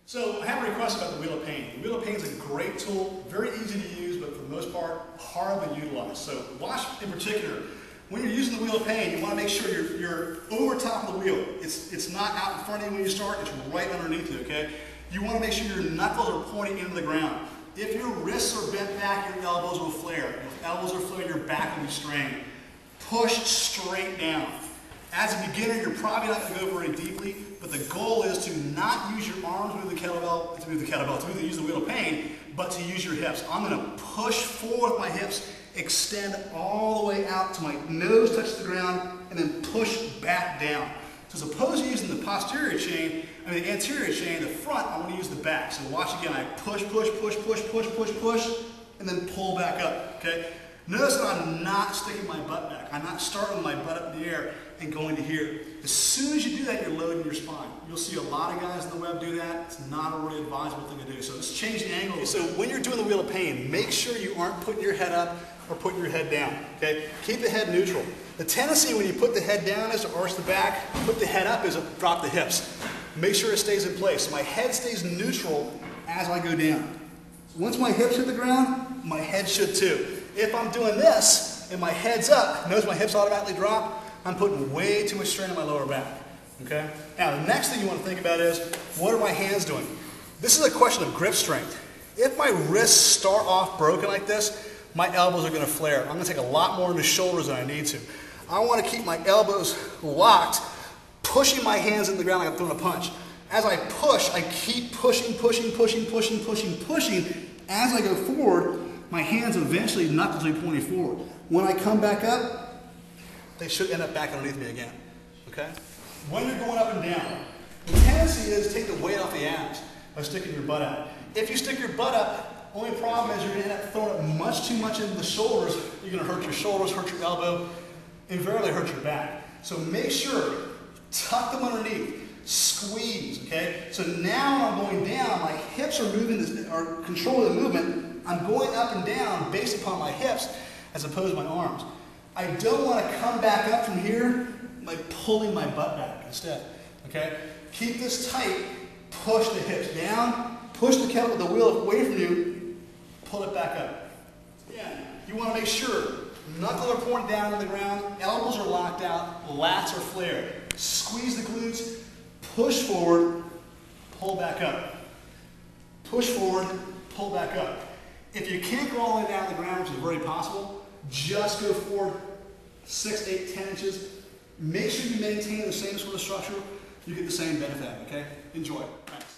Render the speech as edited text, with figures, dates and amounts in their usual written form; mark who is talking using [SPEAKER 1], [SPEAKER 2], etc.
[SPEAKER 1] So I have a request about the wheel of pain. The wheel of pain is a great tool, very easy to use, but for the most part, hardly utilized. So watch in particular, when you're using the wheel of pain, you want to make sure you're over top of the wheel. It's not out in front of you when you start, it's right underneath you, okay? You want to make sure your knuckles are pointing into the ground. If your wrists are bent back, your elbows will flare. If your elbows are flared, your back will be strained. Push straight down. As a beginner, you're probably not going to go very deeply, but the goal is to not use your arms to move the kettlebell, to use the wheel of pain, but to use your hips. I'm going to push forward with my hips, extend all the way out to my nose touches the ground, and then push back down. So as opposed to using the the anterior chain, the front, I want to use the back. So watch again, I push, push, push, push, push, push, push, and then pull back up, okay? Notice that I'm not sticking my butt back. I'm not starting with my butt up in the air and going to here. As soon as you do that, you're loading your spine. You'll see a lot of guys on the web do that. It's not a really advisable thing to do. So let's change the angle. So when you're doing the wheel of pain, make sure you aren't putting your head up or putting your head down, okay? Keep the head neutral. The tendency when you put the head down is to arch the back, put the head up is to drop the hips. Make sure it stays in place. So my head stays neutral as I go down. Once my hips hit the ground, my head should too. If I'm doing this and my head's up, notice my hips automatically drop, I'm putting way too much strain on my lower back, okay? Now the next thing you want to think about is, what are my hands doing? This is a question of grip strength. If my wrists start off broken like this, my elbows are going to flare. I'm going to take a lot more into shoulders than I need to. I want to keep my elbows locked, pushing my hands in the ground like I'm throwing a punch. As I push, I keep pushing, pushing, pushing, pushing, pushing, pushing. As I go forward, my hands eventually, knuckles will be pointing forward. When I come back up, they should end up back underneath me again, okay? When you're going up and down, the tendency is to take the weight off the abs by sticking your butt out. If you stick your butt up, only problem is you're going to end up throwing it much too much into the shoulders. You're going to hurt your shoulders, hurt your elbow, invariably hurt your back. So make sure, tuck them underneath, squeeze, okay? So now when I'm going down, my hips are moving, are controlling the movement. I'm going up and down based upon my hips as opposed to my arms. I don't want to come back up from here by pulling my butt back instead, okay? Keep this tight, push the hips down, push the kettlebell, the wheel away from you, pull it back up. Yeah, you want to make sure knuckles are pointing down on the ground, elbows are locked out, lats are flared. Squeeze the glutes, push forward, pull back up. Push forward, pull back up. If you can't go all the way down to the ground, which is very possible, just go forward 6, 8, 10 inches. Make sure you maintain the same sort of structure. You get the same benefit, okay? Enjoy. Thanks.